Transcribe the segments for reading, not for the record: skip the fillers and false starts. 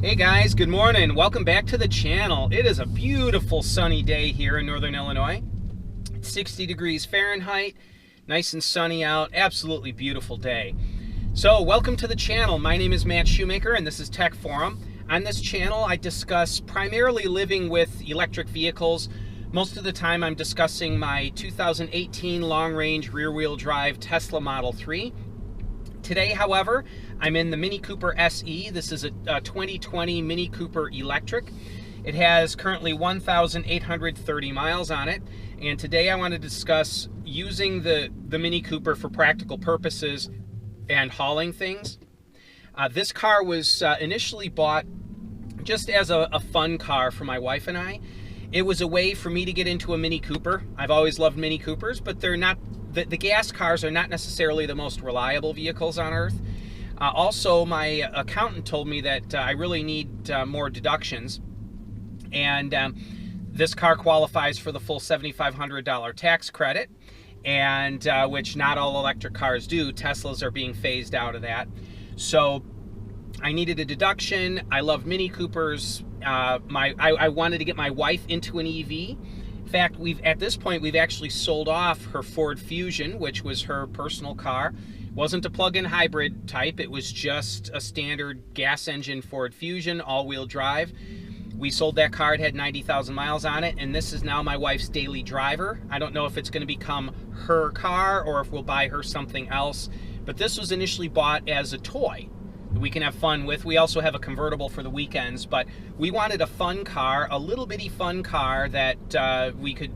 Hey guys, good morning. Welcome back to the channel. It is a beautiful sunny day here in Northern Illinois. It's 60 degrees Fahrenheit, nice and sunny out, absolutely beautiful day. So welcome to the channel. My name is Matt Shoemaker and this is Tech Forum. On this channel I discuss primarily living with electric vehicles. Most of the time I'm discussing my 2018 long-range rear-wheel drive Tesla Model 3. Today, however, I'm in the Mini Cooper SE. This is a 2020 Mini Cooper Electric. It has currently 1,830 miles on it. And today I want to discuss using the Mini Cooper for practical purposes and hauling things. This car was initially bought just as a fun car for my wife and I. It was a way for me to get into a Mini Cooper. I've always loved Mini Coopers, but they're not, the gas cars are not necessarily the most reliable vehicles on earth. Also, my accountant told me that I really need more deductions, and this car qualifies for the full $7,500 tax credit, and which not all electric cars do. Teslas are being phased out of that. So I needed a deduction. I love Mini Coopers. I wanted to get my wife into an EV. In fact, at this point we've actually sold off her Ford Fusion, which was her personal car. It wasn't a plug-in hybrid type, it was just a standard gas engine Ford Fusion, all-wheel drive. We sold that car, it had 90,000 miles on it, and this is now my wife's daily driver. I don't know if it's going to become her car or if we'll buy her something else, but this was initially bought as a toy that we can have fun with. We also have a convertible for the weekends, but we wanted a fun car, a little bitty fun car that we could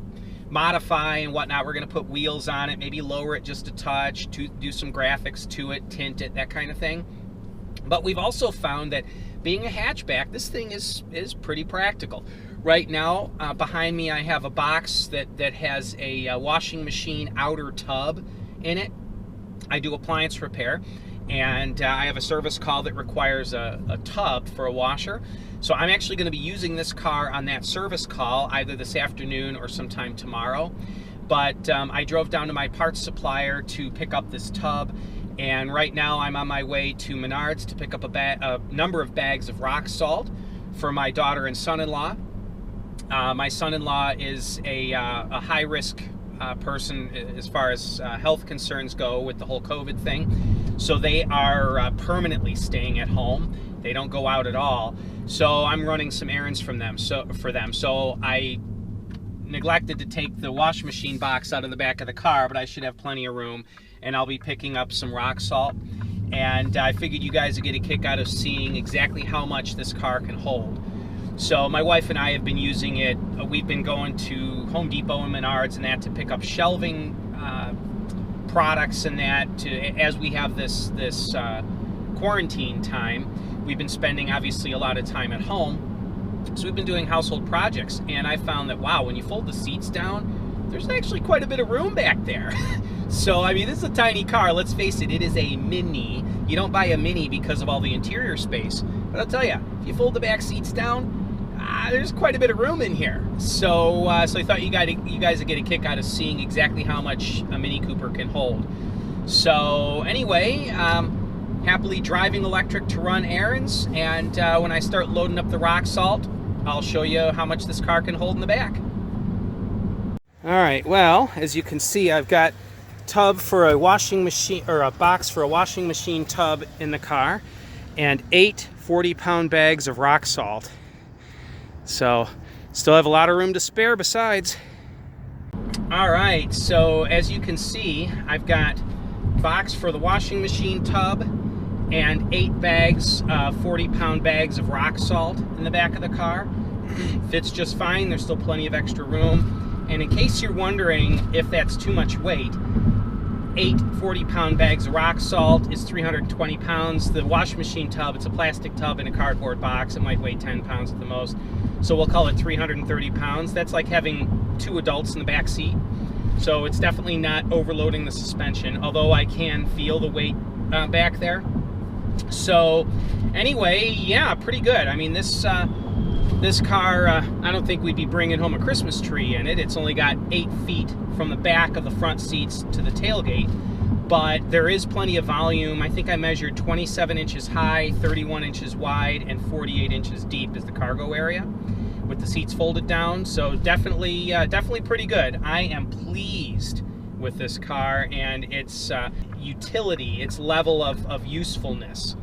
modify and whatnot. We're going to put wheels on it, maybe lower it just a touch, to do some graphics to it, tint it, that kind of thing. But we've also found that being a hatchback, this thing is pretty practical. Right now, behind me I have a box that has a washing machine outer tub in it. I do appliance repair, and I have a service call that requires a tub for a washer. So I'm actually going to be using this car on that service call either this afternoon or sometime tomorrow. But I drove down to my parts supplier to pick up this tub, and right now I'm on my way to Menards to pick up a number of bags of rock salt for my daughter and son-in-law. My son-in-law is a high-risk person as far as health concerns go with the whole COVID thing. So they are permanently staying at home. They don't go out at all. So I'm running some errands for them. So I neglected to take the washing machine box out of the back of the car, but I should have plenty of room, and I'll be picking up some rock salt. And I figured you guys would get a kick out of seeing exactly how much this car can hold. So my wife and I have been using it. We've been going to Home Depot and Menards and that to pick up shelving products and that as we have this quarantine time. We've been spending obviously a lot of time at home, so we've been doing household projects, and I found that wow, when you fold the seats down, there's actually quite a bit of room back there. So I mean, this is a tiny car, let's face it, it is a Mini. You don't buy a Mini because of all the interior space, but I'll tell you, if you fold the back seats down, there's quite a bit of room in here. So I thought you guys would get a kick out of seeing exactly how much a Mini Cooper can hold. So anyway, happily driving electric to run errands, and when I start loading up the rock salt, I'll show you how much this car can hold in the back. All right, well, as you can see, I've got tub for a washing machine, or a box for a washing machine tub in the car, and 8 40-pound bags of rock salt. So still have a lot of room to spare besides. All right, so as you can see, I've got a box for the washing machine tub and 8 bags, 40-pound bags of rock salt in the back of the car. Fits just fine. There's still plenty of extra room. And in case you're wondering if that's too much weight, 8 40-pound bags of rock salt is 320 pounds. The washing machine tub, it's a plastic tub in a cardboard box. It might weigh 10 pounds at the most. So we'll call it 330 pounds. That's like having 2 adults in the back seat. So it's definitely not overloading the suspension, although I can feel the weight back there. So anyway, yeah, pretty good. I mean, this car, I don't think we'd be bringing home a Christmas tree in it. It's only got 8 feet from the back of the front seats to the tailgate. but there is plenty of volume. I think I measured 27 inches high, 31 inches wide, and 48 inches deep is the cargo area with the seats folded down. So definitely pretty good. I am pleased with this car and its utility, its level of usefulness.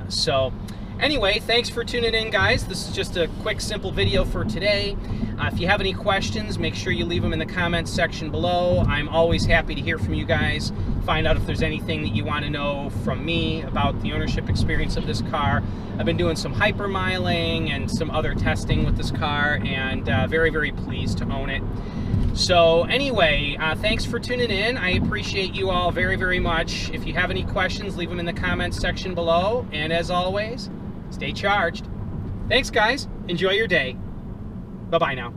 So anyway, thanks for tuning in, guys. This is just a quick, simple video for today. If you have any questions, make sure you leave them in the comments section below. I'm always happy to hear from you guys. Find out if there's anything that you want to know from me about the ownership experience of this car. I've been doing some hypermiling and some other testing with this car, and very, very pleased to own it. So anyway, thanks for tuning in. I appreciate you all very, very much. If you have any questions, leave them in the comments section below. And as always, stay charged. Thanks, guys. Enjoy your day. Bye-bye now.